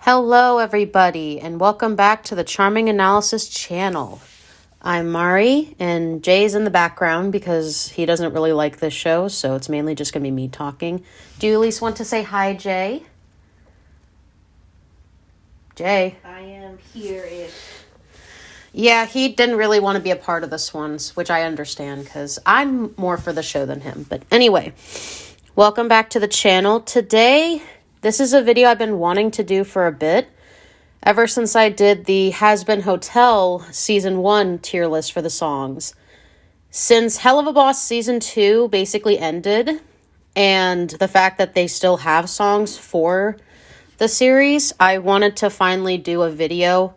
Hello, everybody, and welcome back to the Charming Analysis channel. I'm Mari, and Jay's in the background because he doesn't really like this show, so it's mainly just going to be me talking. Do you at least want to say hi, Jay? Jay? I am here-ish. Yeah, he didn't really want to be a part of this one, which I understand because I'm more for the show than him. But anyway, welcome back to the channel. Today, this is a video I've been wanting to do for a bit. Ever since I did the Has Been Hotel Season 1 tier list for the songs. Since Helluva Boss Season 2 basically ended, and the fact that they still have songs for the series, I wanted to finally do a video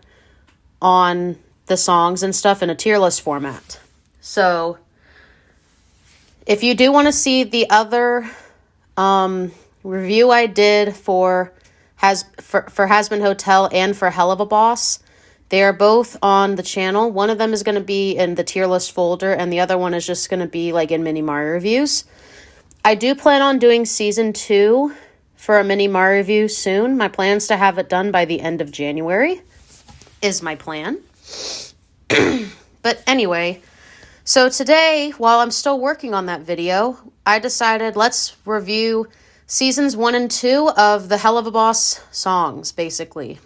on the songs and stuff in a tier list format. So, if you do want to see the other review I did for Has Been Hotel and for Helluva Boss, they are both on the channel. One of them is going to be in the tier list folder, and the other one is just going to be like in mini Mario reviews. I do plan on doing Season 2 for a mini Mario review soon. My plan is to have it done by the end of January, is my plan. But anyway, so today, while I'm still working on that video, I decided let's review Seasons 1 and 2 of the Helluva Boss songs, basically.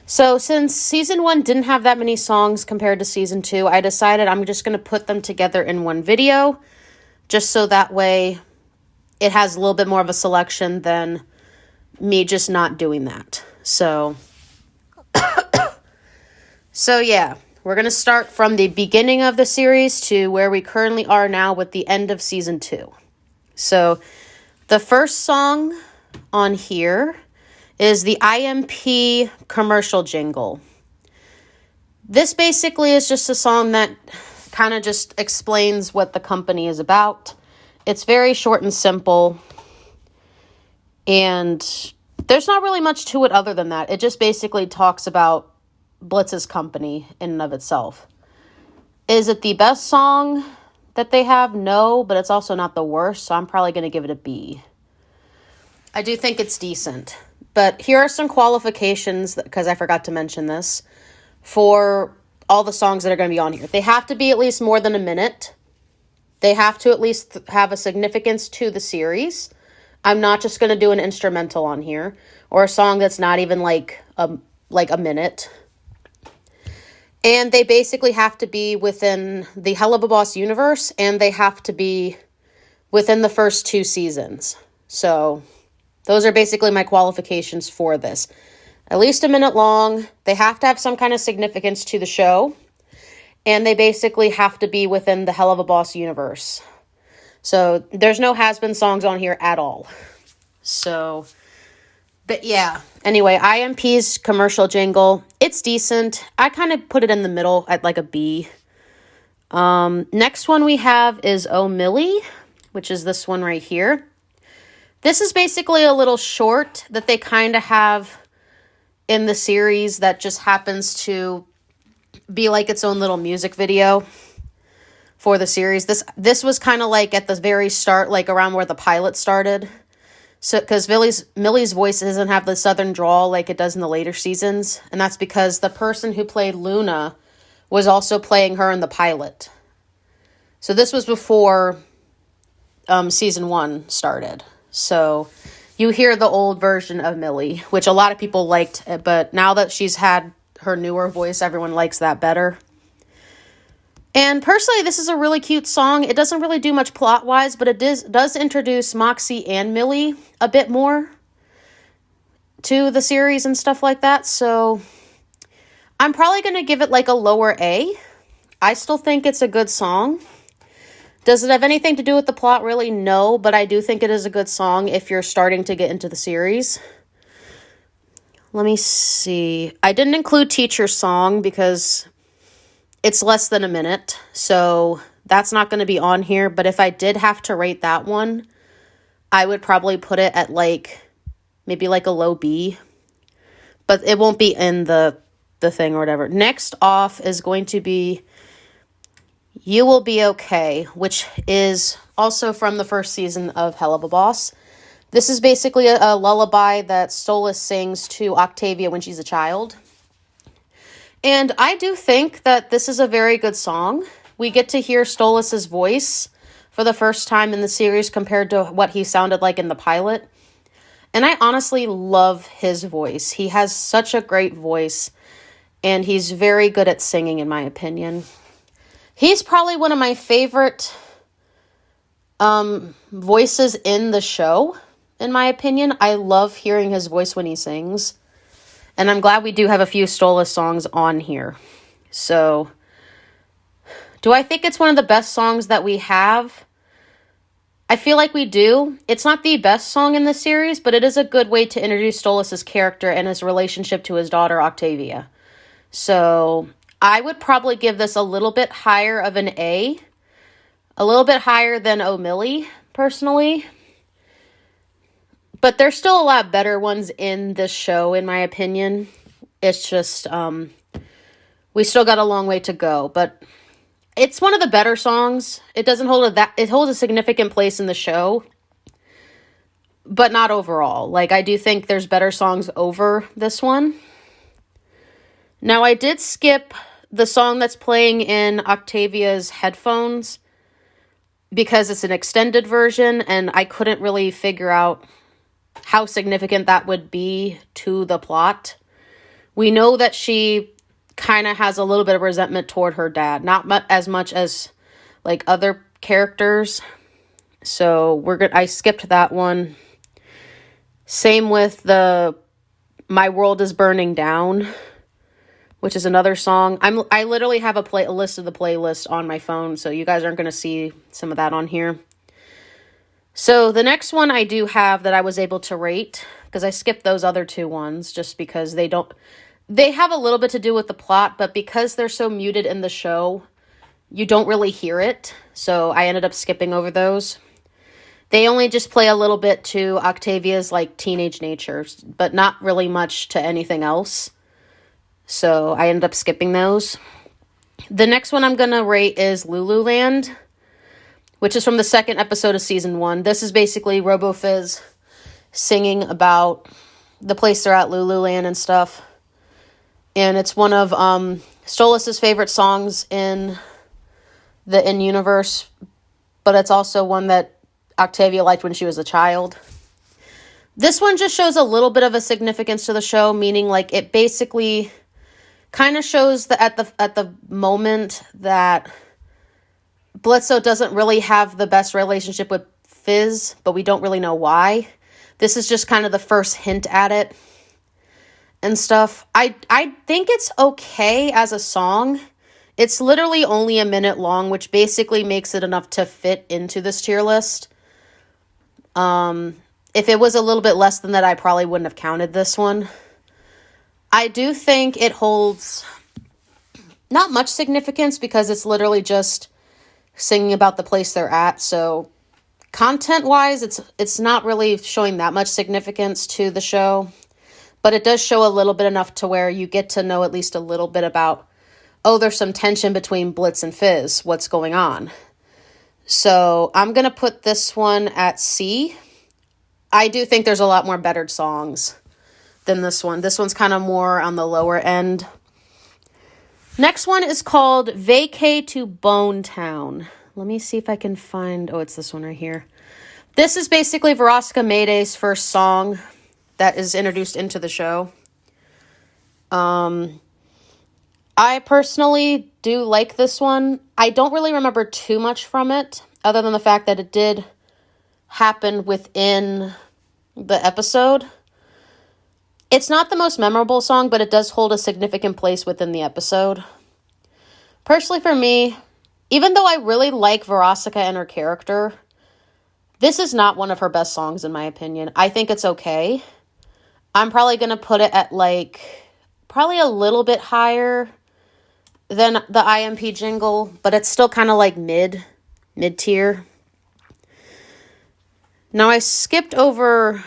So since Season 1 didn't have that many songs compared to Season 2, I decided I'm just going to put them together in one video, just so that way it has a little bit more of a selection than me just not doing that. So yeah, we're going to start from the beginning of the series to where we currently are now with the end of Season 2. So the first song on here is the IMP commercial jingle. This basically is just a song that kind of just explains what the company is about. It's very short and simple, and there's not really much to it other than that. It just basically talks about Blitz's company in and of itself. Is it the best song that they have? No, but it's also not the worst, so I'm probably going to give it a B. I do think it's decent, but here are some qualifications, because I forgot to mention this, for all the songs that are going to be on here. They have to be at least more than a minute. They have to at least have a significance to the series. I'm not just going to do an instrumental on here, or a song that's not even like a minute. And they basically have to be within the Helluva Boss universe, and they have to be within the first 2 seasons. So those are basically my qualifications for this. At least a minute long. They have to have some kind of significance to the show. And they basically have to be within the Helluva Boss universe. So there's no has-been songs on here at all. So, but yeah. Anyway, IMP's commercial jingle, it's decent. I kind of put it in the middle at like a B. Next one we have is Oh Millie, which is this one right here. This is basically a little short that they kind of have in the series that just happens to be like its own little music video for the series. This was kind of like at the very start, like around where the pilot started. So, because Millie's voice doesn't have the southern drawl like it does in the later seasons. And that's because the person who played Luna was also playing her in the pilot. So this was before Season 1 started. So you hear the old version of Millie, which a lot of people liked. But now that she's had her newer voice, everyone likes that better. And personally, this is a really cute song. It doesn't really do much plot-wise, but it does introduce Moxie and Millie a bit more to the series and stuff like that. So I'm probably going to give it like a lower A. I still think it's a good song. Does it have anything to do with the plot? Really, no, but I do think it is a good song if you're starting to get into the series. Let me see. I didn't include Teacher's Song because it's less than a minute, so that's not going to be on here. But if I did have to rate that one, I would probably put it at like, maybe like a low B. But it won't be in the thing or whatever. Next off is going to be You Will Be Okay, which is also from the first season of Helluva Boss. This is basically a lullaby that Stolas sings to Octavia when she's a child. And I do think that this is a very good song. We get to hear Stolas' voice for the first time in the series compared to what he sounded like in the pilot. And I honestly love his voice. He has such a great voice, and he's very good at singing, in my opinion. He's probably one of my favorite voices in the show, in my opinion. I love hearing his voice when he sings. And I'm glad we do have a few Stolas songs on here. So, do I think it's one of the best songs that we have? I feel like we do. It's not the best song in the series, but it is a good way to introduce Stolas' character and his relationship to his daughter, Octavia. So, I would probably give this a little bit higher of an A. A little bit higher than Oh Millie, personally. But there's still a lot better ones in this show, in my opinion. It's just, we still got a long way to go. But it's one of the better songs. It doesn't hold it holds a significant place in the show. But not overall. Like, I do think there's better songs over this one. Now, I did skip the song that's playing in Octavia's headphones because it's an extended version, and I couldn't really figure out how significant that would be to the plot. We know that she kind of has a little bit of resentment toward her dad, not as much as like other characters. So I skipped that one. Same with the My World is Burning Down, which is another song. I literally have a list of the playlist on my phone, so you guys aren't going to see some of that on here. So the next one I do have that I was able to rate, because I skipped those other two ones just because they have a little bit to do with the plot, but because they're so muted in the show, you don't really hear it. So I ended up skipping over those. They only just play a little bit to Octavia's like teenage nature, but not really much to anything else. So I ended up skipping those. The next one I'm going to rate is Lululand, which is from the second episode of season 1. This is basically RoboFizz singing about the place they're at, Lululand and stuff. And it's one of Stolas' favorite songs in the in-universe, but it's also one that Octavia liked when she was a child. This one just shows a little bit of a significance to the show, meaning like it basically kind of shows that at the moment that Blitzo doesn't really have the best relationship with Fizz, but we don't really know why. This is just kind of the first hint at it and stuff. I think it's okay as a song. It's literally only a minute long, which basically makes it enough to fit into this tier list. If it was a little bit less than that, I probably wouldn't have counted this one. I do think it holds not much significance because it's literally just singing about the place they're at. So content-wise, it's not really showing that much significance to the show. But it does show a little bit enough to where you get to know at least a little bit about, oh, there's some tension between Blitz and Fizz. What's going on? So I'm going to put this one at C. I do think there's a lot more bettered songs than this one. This one's kind of more on the lower end. Next one is called Vacay to Bone Town. Let me see if I can find... Oh, it's this one right here. This is basically Veronica Mayday's first song that is introduced into the show. I personally do like this one. I don't really remember too much from it, other than the fact that it did happen within the episode. It's not the most memorable song, but it does hold a significant place within the episode. Personally, for me, even though I really like Veronica and her character, this is not one of her best songs, in my opinion. I think it's okay. I'm probably going to put it at, like, probably a little bit higher than the IMP jingle, but it's still kind of, like, mid-tier. Now, I skipped over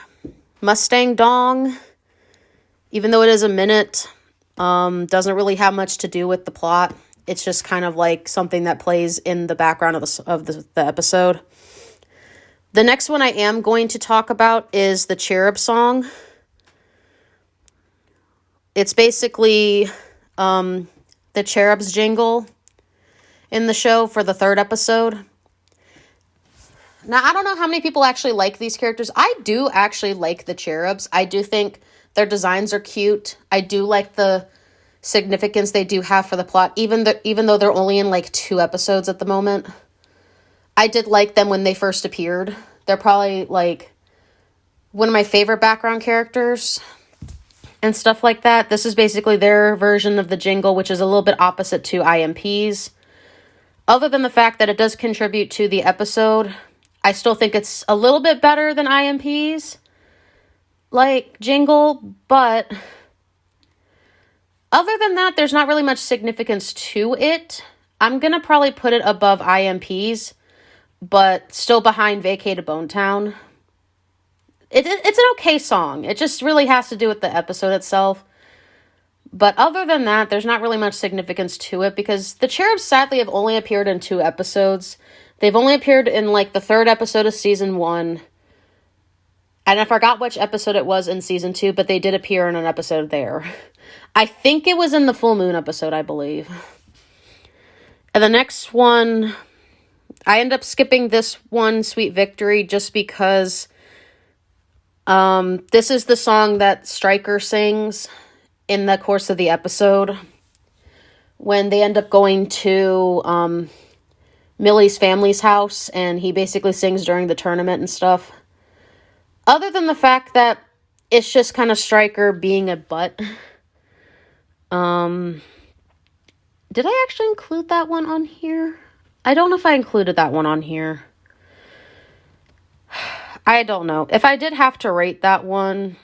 Mustang Dong, even though it is a minute. Doesn't really have much to do with the plot. It's just kind of like something that plays in the background of the episode. The next one I am going to talk about is the Cherub song. It's basically the Cherub's jingle in the show for the 3rd episode. Now, I don't know how many people actually like these characters. I do actually like the Cherubs. I do think their designs are cute. I do like the significance they do have for the plot, even though they're only in like 2 episodes at the moment. I did like them when they first appeared. They're probably like one of my favorite background characters and stuff like that. This is basically their version of the jingle, which is a little bit opposite to IMP's. Other than the fact that it does contribute to the episode, I still think it's a little bit better than IMP's like jingle, but other than that, there's not really much significance to it. I'm going to probably put it above IMP's, but still behind Vacated Bone Town. It's an okay song. It just really has to do with the episode itself. But other than that, there's not really much significance to it because the Cherubs sadly have only appeared in 2 episodes. They've only appeared in like the 3rd episode of season 1. And I forgot which episode it was in season 2, but they did appear in an episode there. I think it was in the full moon episode, I believe. And the next one, I end up skipping this one, Sweet Victory, just because this is the song that Stryker sings in the course of the episode when they end up going to Millie's family's house, and he basically sings during the tournament and stuff. Other than the fact that it's just kind of Stryker being a butt. Did I actually include that one on here? I don't know if I included that one on here. I don't know. If I did have to rate that one,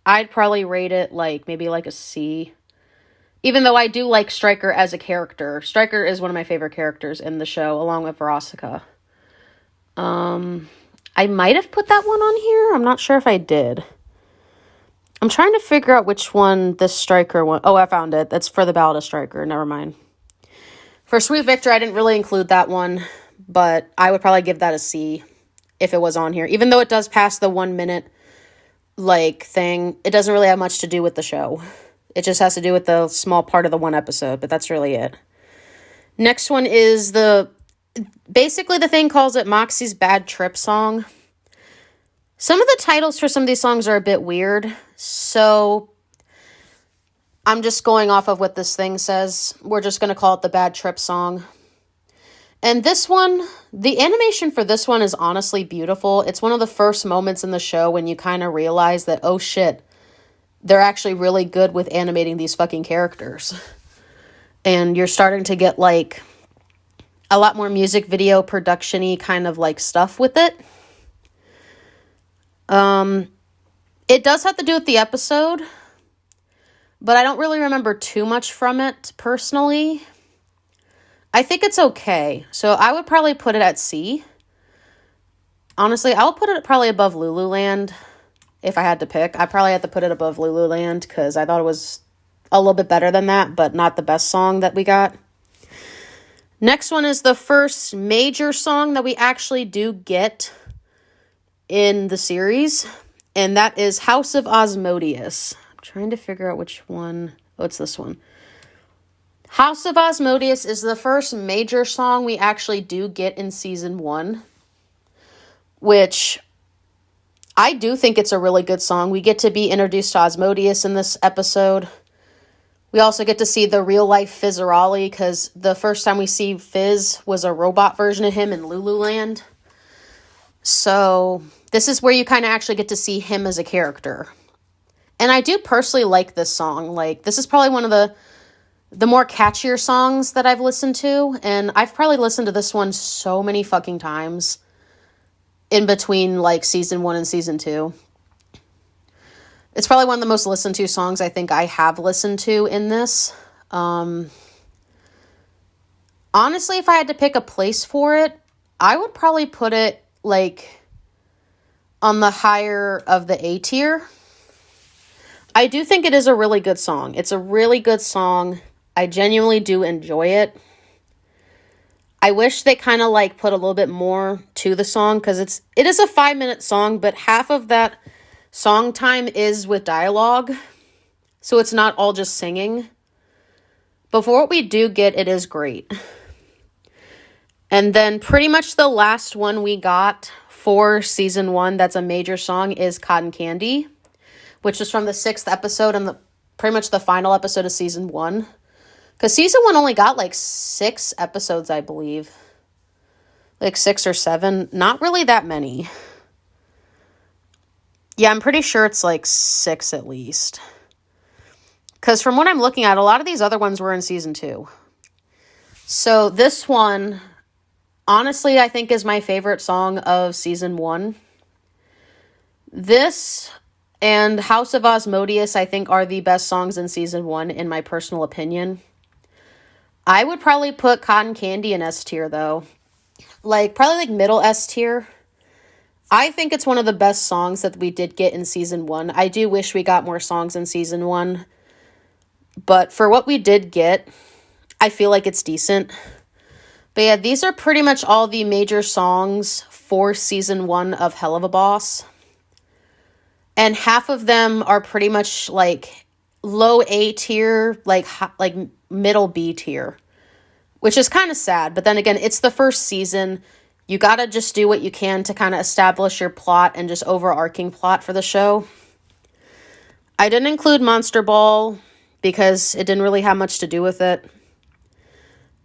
I'd probably rate it like maybe like a C. Even though I do like Stryker as a character. Stryker is one of my favorite characters in the show, along with Veronica. I might have put that one on here. I'm not sure if I did. I'm trying to figure out which one this Stryker one... Oh, I found it. That's for the Ballad of Stryker. Never mind. For Sweet Victor, I didn't really include that one, but I would probably give that a C if it was on here. Even though it does pass the 1 minute, like, thing, it doesn't really have much to do with the show. It just has to do with the small part of the 1 episode, but that's really it. Next one is basically the thing calls it Moxie's Bad Trip song. Some of the titles for some of these songs are a bit weird, so I'm just going off of what this thing says. We're just going to call it the Bad Trip song. And this one, the animation for this one is honestly beautiful. It's one of the first moments in the show when you kind of realize that, oh shit, they're actually really good with animating these fucking characters. And you're starting to get like a lot more music video production-y kind of like stuff with it. It does have to do with the episode, but I don't really remember too much from it personally. I think it's okay. So I would probably put it at C. Honestly, I'll put it probably above Lululand if I had to pick. I probably had to put it above Lululand because I thought it was a little bit better than that, but not the best song that we got. Next one is the first major song that we actually do get in the series, and that is House of Asmodeus. I'm trying to figure out which one. Oh, it's this one. House of Asmodeus is the first major song we actually do get in season 1, which I do think it's a really good song. We get to be introduced to Asmodeus in this episode. We also get to see the real-life Fizzerali, because the first time we see Fizz was a robot version of him in Lululand. So this is where you kind of actually get to see him as a character. And I do personally like this song. Like, this is probably one of the more catchier songs that I've listened to. And I've probably listened to this one so many fucking times in between, like, season 1 and season 2. It's probably one of the most listened to songs I think I have listened to in this. Honestly, if I had to pick a place for it, I would probably put it, like, on the higher of the A tier. I do think it is a really good song. It's a really good song. I genuinely do enjoy it. I wish they kind of like put a little bit more to the song, because it is a 5-minute song, but half of that song time is with dialogue, so it's not all just singing. But for what we do get, it is great. And then pretty much the last one we got for season 1 that's a major song is Cotton Candy, which is from the 6th episode and pretty much the final episode of season 1. Because season 1 only got like 6 episodes, I believe. Like 6 or 7. Not really that many. Yeah, I'm pretty sure it's like 6 at least. Because from what I'm looking at, a lot of these other ones were in season 2. So this one, honestly, I think is my favorite song of season 1. This and House of Asmodeus, I think, are the best songs in season 1, in my personal opinion. I would probably put Cotton Candy in S tier, though. Probably like middle S tier. I think it's one of the best songs that we did get in season 1. I do wish we got more songs in season 1. But for what we did get, I feel like it's decent. But yeah, these are pretty much all the major songs for season 1 of Helluva Boss. And half of them are pretty much like low A tier, like middle B tier, which is kind of sad. But then again, it's the first season. You got to just do what you can to kind of establish your plot and just overarching plot for the show. I didn't include Monster Ball because it didn't really have much to do with it.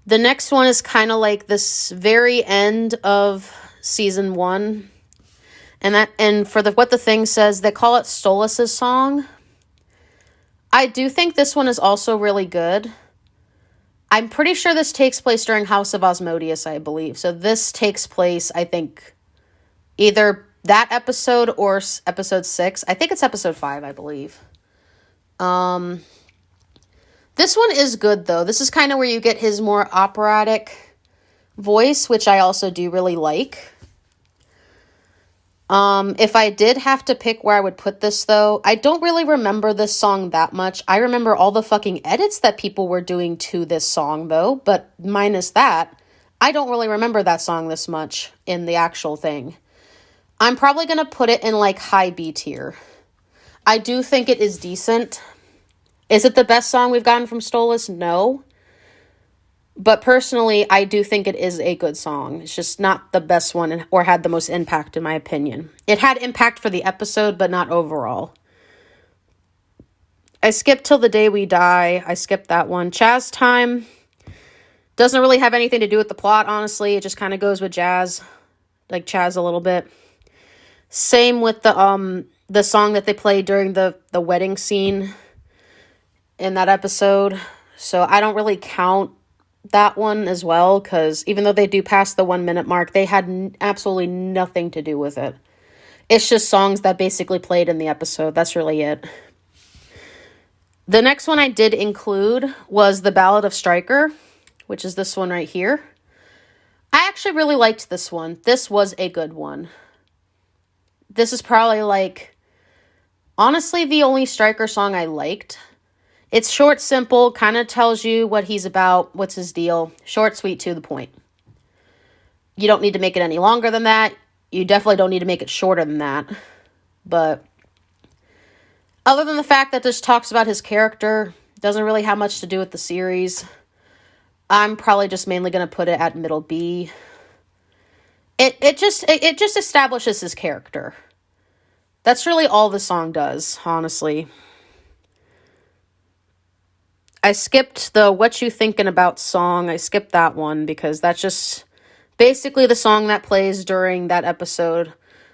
The next one is kind of like this very end of season 1. And for what the thing says, they call it Stolas' song. I do think this one is also really good. I'm pretty sure this takes place during House of Asmodeus, I believe. So this takes place, I think, either that episode or episode 6. I think it's episode 5, I believe. This one is good, though. This is kind of where you get his more operatic voice, which I also do really like. If I did have to pick where I would put this, though, I don't really remember this song that much. I remember all the fucking edits that people were doing to this song, though, but minus that, I don't really remember that song this much in the actual thing. I'm probably going to put it in, like, high B tier. I do think it is decent. Is it the best song we've gotten from Stolas? No. But personally, I do think it is a good song. It's just not the best one or had the most impact, in my opinion. It had impact for the episode, but not overall. I skipped Till the Day We Die. I skipped that one. Chaz Time doesn't really have anything to do with the plot, honestly. It just kind of goes with jazz, like Chaz a little bit. Same with the song that they played during the wedding scene in that episode. So I don't really count that one as well, because even though they do pass the 1 minute mark, they had absolutely nothing to do with it. It's just songs that basically played in the episode. That's really it. The next one I did include was the Ballad of Stryker, which is this one right here. I actually really liked this one. This was a good one. This is probably like, honestly, the only Stryker song I liked. It's short, simple, kind of tells you what he's about, what's his deal. Short, sweet, to the point. You don't need to make it any longer than that. You definitely don't need to make it shorter than that. But other than the fact that this talks about his character, doesn't really have much to do with the series, I'm probably just mainly going to put it at middle B. It just establishes his character. That's really all the song does, honestly. I skipped the What You Thinking About song. I skipped that one because that's just basically the song that plays during that episode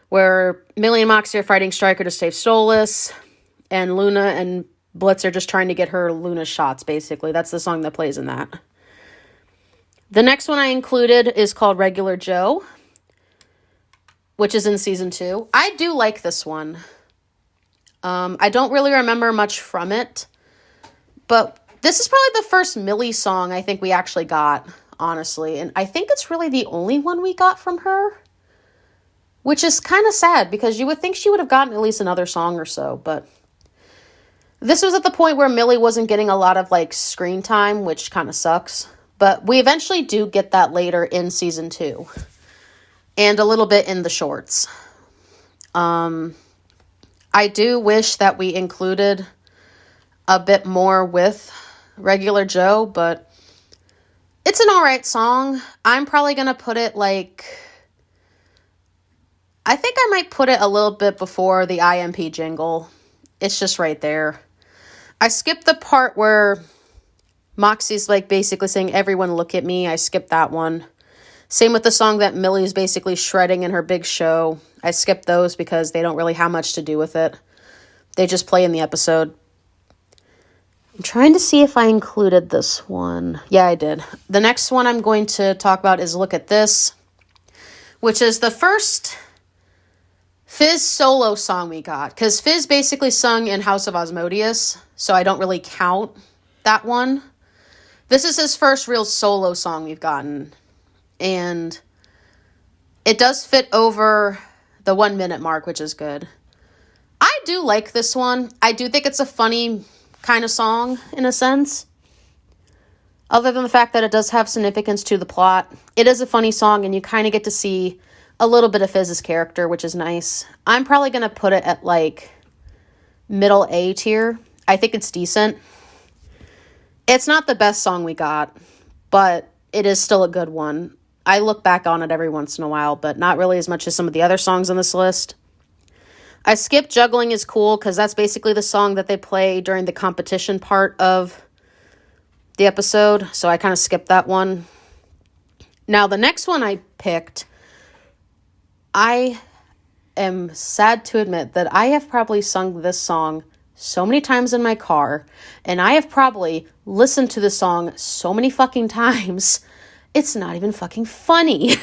where Millie and Moxie are fighting Stryker to save Stolas, and Luna and Blitz are just trying to get her Luna shots, basically. That's the song that plays in that. The next one I included is called Regular Joe, which is in season 2. I do like this one. I don't really remember much from it, but this is probably the first Millie song I think we actually got, honestly. And I think it's really the only one we got from her, which is kind of sad because you would think she would have gotten at least another song or so. But this was at the point where Millie wasn't getting a lot of like screen time, which kind of sucks. But we eventually do get that later in season 2. And a little bit in the shorts. I do wish that we included a bit more with Regular Joe, but it's an alright song. I'm probably going to put it like... I think I might put it a little bit before the IMP jingle. It's just right there. I skipped the part where Moxie's like basically saying, everyone look at me. I skipped that one. Same with the song that Millie's basically shredding in her big show. I skipped those because they don't really have much to do with it. They just play in the episode. I'm trying to see if I included this one. Yeah, I did. The next one I'm going to talk about is Look at This, which is the first Fizz solo song we got. Because Fizz basically sung in House of Asmodeus, so I don't really count that one. This is his first real solo song we've gotten. And it does fit over the 1 minute mark, which is good. I do like this one. I do think it's a funny kind of song, in a sense. Other than the fact that it does have significance to the plot. It is a funny song, and you kind of get to see a little bit of Fizz's character, which is nice. I'm probably going to put it at, like, middle A tier. I think it's decent. It's not the best song we got, but it is still a good one. I look back on it every once in a while, but not really as much as some of the other songs on this list. I skipped Juggling is Cool because that's basically the song that they play during the competition part of the episode, so I kind of skipped that one. Now, the next one I picked, I am sad to admit that I have probably sung this song so many times in my car, and I have probably listened to this song so many fucking times, it's not even fucking funny.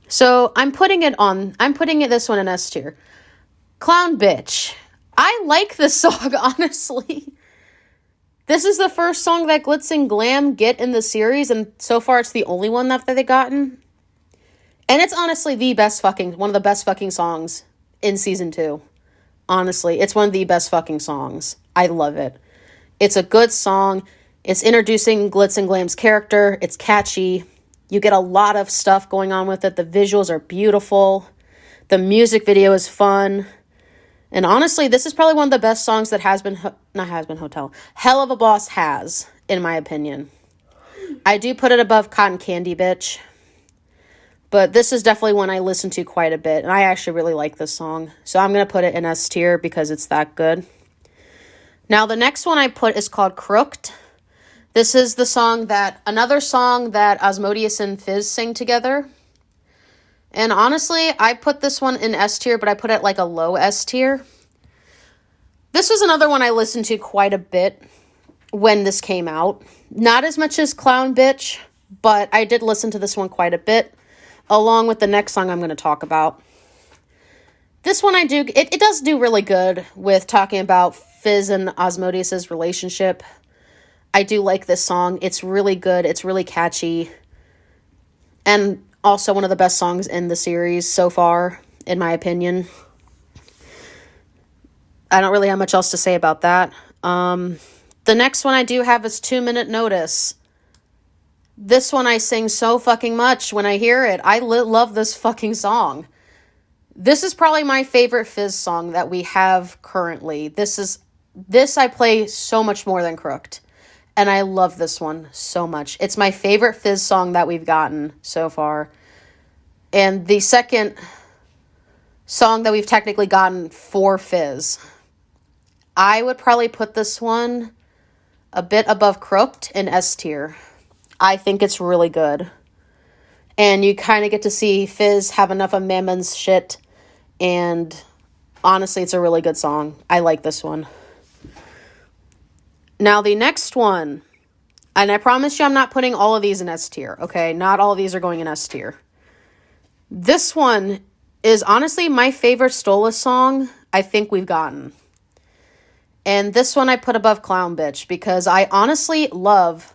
So I'm putting this one in S tier. Clown Bitch. I like this song, honestly. This is the first song that Glitz and Glam get in the series, and so far it's the only one that they've gotten. And it's honestly one of the best fucking songs in season 2. Honestly, it's one of the best fucking songs. I love it. It's a good song. It's introducing Glitz and Glam's character. It's catchy. You get a lot of stuff going on with it. The visuals are beautiful. The music video is fun. And honestly, this is probably one of the best songs that Helluva Boss has, in my opinion. I do put it above Cotton Candy Bitch. But this is definitely one I listen to quite a bit. And I actually really like this song. So I'm going to put it in S tier because it's that good. Now, the next one I put is called Crooked. This is another song that Asmodeus and Fizz sing together. And honestly, I put this one in S tier, but I put it like a low S tier. This was another one I listened to quite a bit when this came out. Not as much as Clown Bitch, but I did listen to this one quite a bit, along with the next song I'm going to talk about. This one it does do really good with talking about Fizz and Asmodeus' relationship. I do like this song. It's really good. It's really catchy. And also one of the best songs in the series so far, in my opinion. I don't really have much else to say about that. The next one I do have is 2 Minute Notice. This one I sing so fucking much when I hear it. I love this fucking song. This is probably my favorite Fizz song that we have currently. This I play so much more than Crooked. And I love this one so much. It's my favorite Fizz song that we've gotten so far. And the second song that we've technically gotten for Fizz. I would probably put this one a bit above Crooked in S tier. I think it's really good. And you kind of get to see Fizz have enough of Mammon's shit. And honestly, it's a really good song. I like this one. Now, the next one. And I promise you I'm not putting all of these in S tier. Okay, not all of these are going in S tier. This one is honestly my favorite Stola song I think we've gotten. And this one I put above Clown Bitch because I honestly love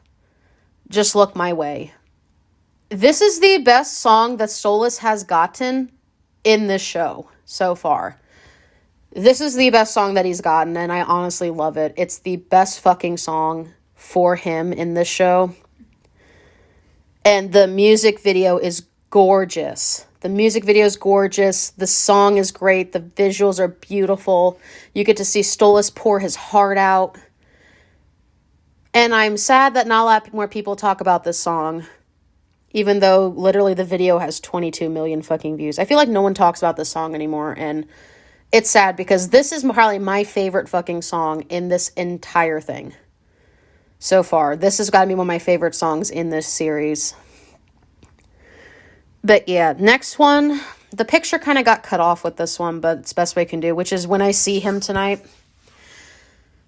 Just Look My Way. This is the best song that Stolas has gotten in this show so far. This is the best song that he's gotten, and I honestly love it. It's the best fucking song for him in this show. And the music video is gorgeous. The music video is gorgeous. The song is great. The visuals are beautiful. You get to see Stolas pour his heart out. And I'm sad that not a lot more people talk about this song, even though literally the video has 22 million fucking views. I feel like no one talks about this song anymore, and it's sad because this is probably my favorite fucking song in this entire thing. So far, this has got to be one of my favorite songs in this series. But yeah, next one. The picture kind of got cut off with this one, but it's the best way I can do, which is When I See Him Tonight.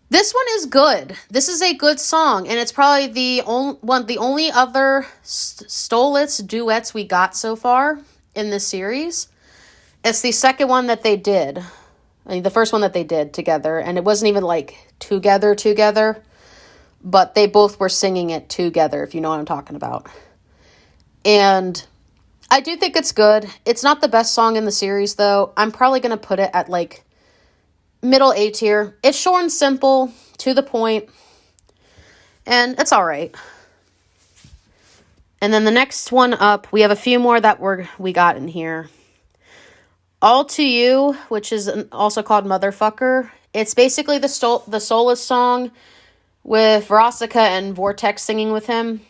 This one is good. This is a good song, and it's probably the only other Stolas duets we got so far in this series. It's the second one that they did. I mean, the first one that they did together, and it wasn't even like together, but they both were singing it together, if you know what I'm talking about. And I do think it's good. It's not the best song in the series, though. I'm probably going to put it at like middle A tier. It's short and simple, to the point, and it's all right. And then the next one up, we have a few more that we got in here. All to You, which is also called Motherfucker. It's basically the Stolas song with Veronica and Vortex singing with him.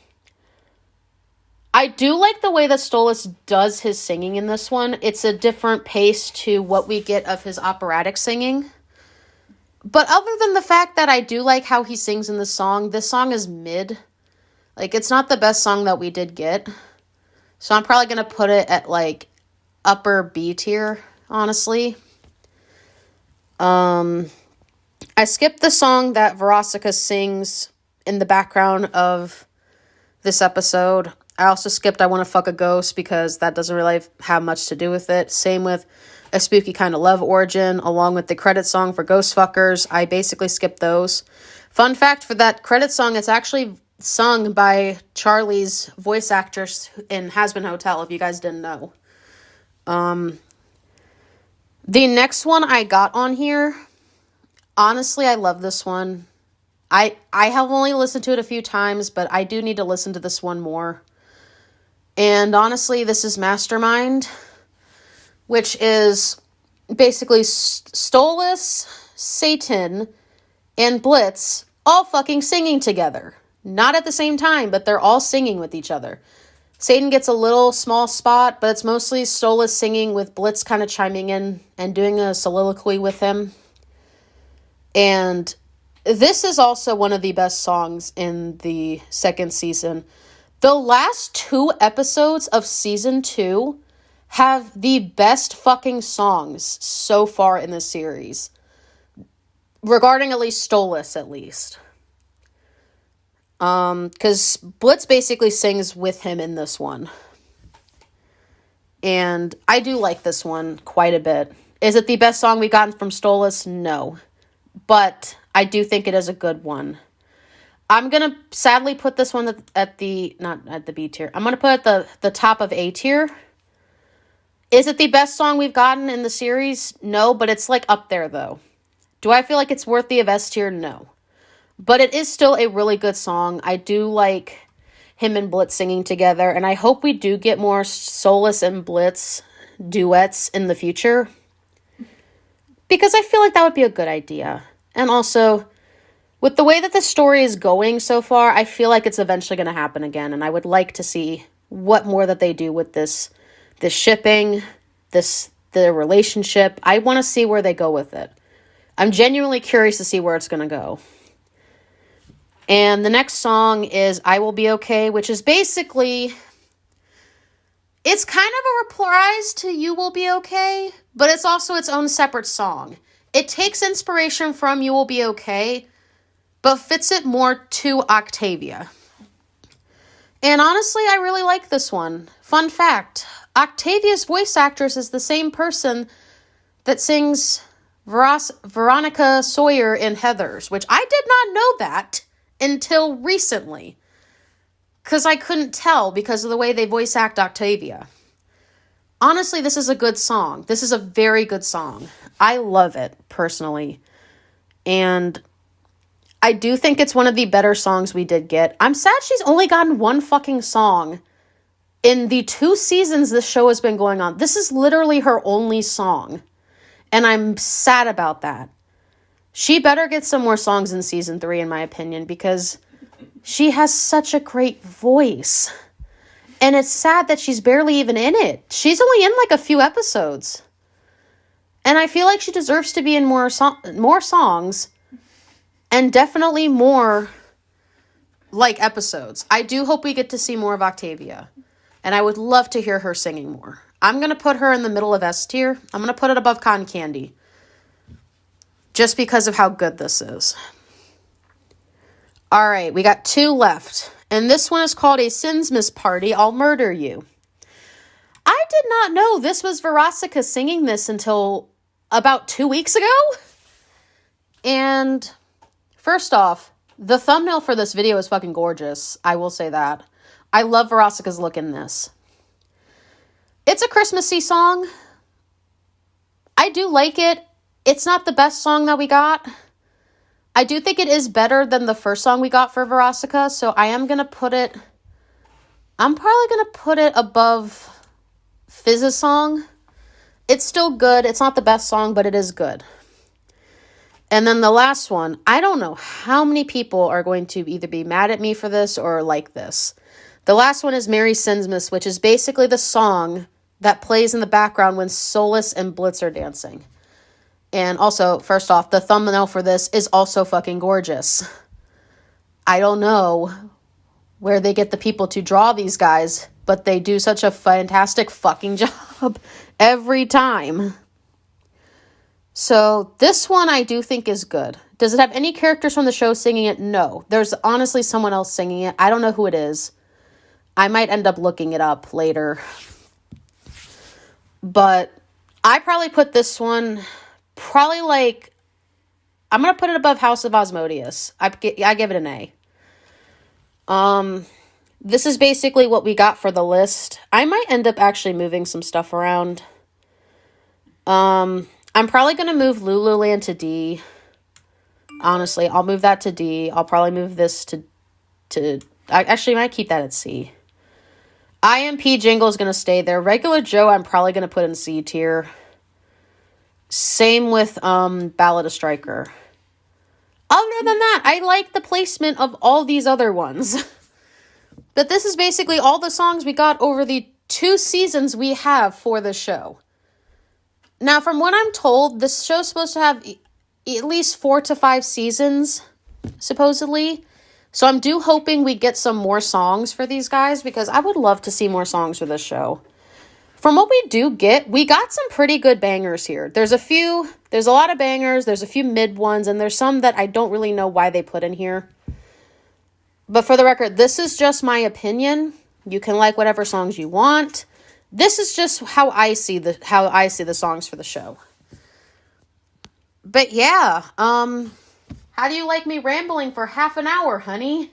I do like the way that Stolas does his singing in this one. It's a different pace to what we get of his operatic singing. But other than the fact that I do like how he sings in this song is mid. Like, it's not the best song that we did get. So I'm probably going to put it at, like, upper B tier, honestly. I skipped the song that Veronica sings in the background of this episode. I also skipped I Want to Fuck a Ghost because that doesn't really have much to do with it. Same with A Spooky Kind of Love Origin, along with the credit song for Ghost Fuckers. I basically skipped those. Fun fact for that credit song, it's actually sung by Charlie's voice actress in Has Been Hotel, if you guys didn't know. The next one I got on here, honestly, I love this one. I have only listened to it a few times, but I do need to listen to this one more. And honestly, this is Mastermind, which is basically Stolas, Satan, and Blitz all fucking singing together. Not at the same time, but they're all singing with each other. Satan gets a little small spot, but it's mostly Stolas singing with Blitz kind of chiming in and doing a soliloquy with him. And this is also one of the best songs in the second season. The last 2 episodes of season 2 have the best fucking songs so far in the series. Regarding at least Stolas, at least. Because Blitz basically sings with him in this one. And I do like this one quite a bit. Is it the best song we've gotten from Stolas? No. But I do think it is a good one. I'm going to sadly put this one at the, not at the B tier. I'm going to put it at the top of A tier. Is it the best song we've gotten in the series? No, but it's like up there though. Do I feel like it's worthy of S tier? No. But it is still a really good song. I do like him and Blitz singing together, and I hope we do get more Stolas and Blitz duets in the future. Because I feel like that would be a good idea. And also, with the way that the story is going so far, I feel like it's eventually going to happen again, and I would like to see what more that they do with this shipping, the relationship. I want to see where they go with it. I'm genuinely curious to see where it's going to go. And the next song is I Will Be Okay, which is basically, it's kind of a reprise to You Will Be Okay, but it's also its own separate song. It takes inspiration from You Will Be Okay, but fits it more to Octavia. And honestly, I really like this one. Fun fact, Octavia's voice actress is the same person that sings Veronica Sawyer in Heathers, which I did not know that until recently. Because I couldn't tell because of the way they voice act Octavia. Honestly, this is a good song. This is a very good song. I love it, personally. And I do think it's one of the better songs we did get. I'm sad she's only gotten one fucking song In the 2 seasons this show has been going on, this is literally her only song. And I'm sad about that. She better get some more songs in season 3, in my opinion, because she has such a great voice. And it's sad that she's barely even in it. She's only in like a few episodes. And I feel like she deserves to be in more songs. And definitely more like episodes. I do hope we get to see more of Octavia. And I would love to hear her singing more. I'm going to put her in the middle of S tier. I'm going to put it above Cotton Candy. Just because of how good this is. All right, we got 2 left. And this one is called A Sinsmas Party, I'll Murder You. I did not know this was Veronica singing this until about 2 weeks ago. And first off, the thumbnail for this video is fucking gorgeous. I will say that. I love Veronica's look in this. It's a Christmassy song. I do like it. It's not the best song that we got. I do think it is better than the first song we got for Veronica, so I am going to put it... I'm probably going to put it above Fizz's song. It's still good. It's not the best song, but it is good. And then the last one, I don't know how many people are going to either be mad at me for this or like this. The last one is Merry Sinsmas, which is basically the song that plays in the background when Solus and Blitz are dancing. And also, first off, the thumbnail for this is also fucking gorgeous. I don't know where they get the people to draw these guys, but they do such a fantastic fucking job every time. So this one I do think is good. Does it have any characters from the show singing it? No. There's honestly someone else singing it. I don't know who it is. I might end up looking it up later. But I probably put this one... Probably like, I'm going to put it above House of Osmodeus. I give it an A. This is basically what we got for the list. I might end up actually moving some stuff around. I'm probably going to move Lululand to D. Honestly, I'll move that to D. I'll probably move this to I actually might keep that at C. IMP Jingle is going to stay there. Regular Joe, I'm probably going to put in C tier. Same with Ballad of Striker. Other than that, I like the placement of all these other ones. But this is basically all the songs we got over the 2 seasons we have for the show. Now, from what I'm told, this show's supposed to have at least 4 to 5 seasons, supposedly. So I'm hoping we get some more songs for these guys, because I would love to see more songs for this show. From what we do get, we got some pretty good bangers here. There's a lot of bangers, there's a few mid ones, and there's some that I don't really know why they put in here. But for the record, this is just my opinion. You can like whatever songs you want. This is just how I see the songs for the show. But yeah, how do you like me rambling for half an hour, honey?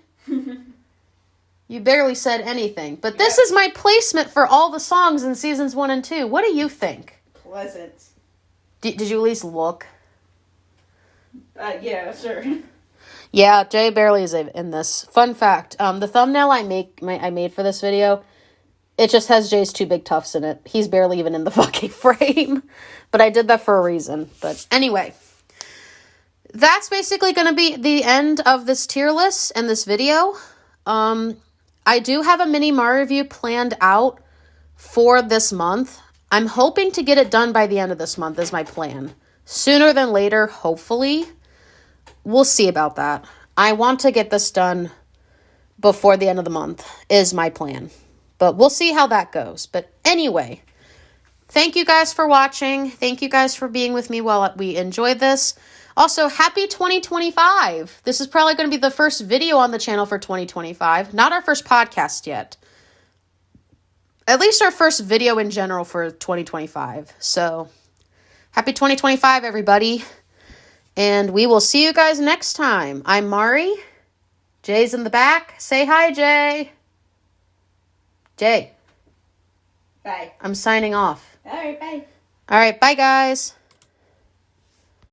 You barely said anything. But this is my placement for all the songs in seasons 1 and 2. What do you think? Pleasant. Did you at least look? Yeah, sure. Yeah, Jay barely is in this. Fun fact, the thumbnail I made for this video, it just has Jay's 2 big tufts in it. He's barely even in the fucking frame. But I did that for a reason. But anyway, that's basically going to be the end of this tier list and this video. I do have a mini Mario review planned out for this month. I'm hoping to get it done by the end of this month is my plan. Sooner than later, hopefully. We'll see about that. I want to get this done before the end of the month is my plan. But we'll see how that goes. But anyway, thank you guys for watching. Thank you guys for being with me while we enjoyed this. Also, happy 2025. This is probably going to be the first video on the channel for 2025. Not our first podcast yet. At least our first video in general for 2025. So, happy 2025, everybody. And we will see you guys next time. I'm Mari. Jay's in the back. Say hi, Jay. Jay. Bye. I'm signing off. All right, bye. All right, bye, guys.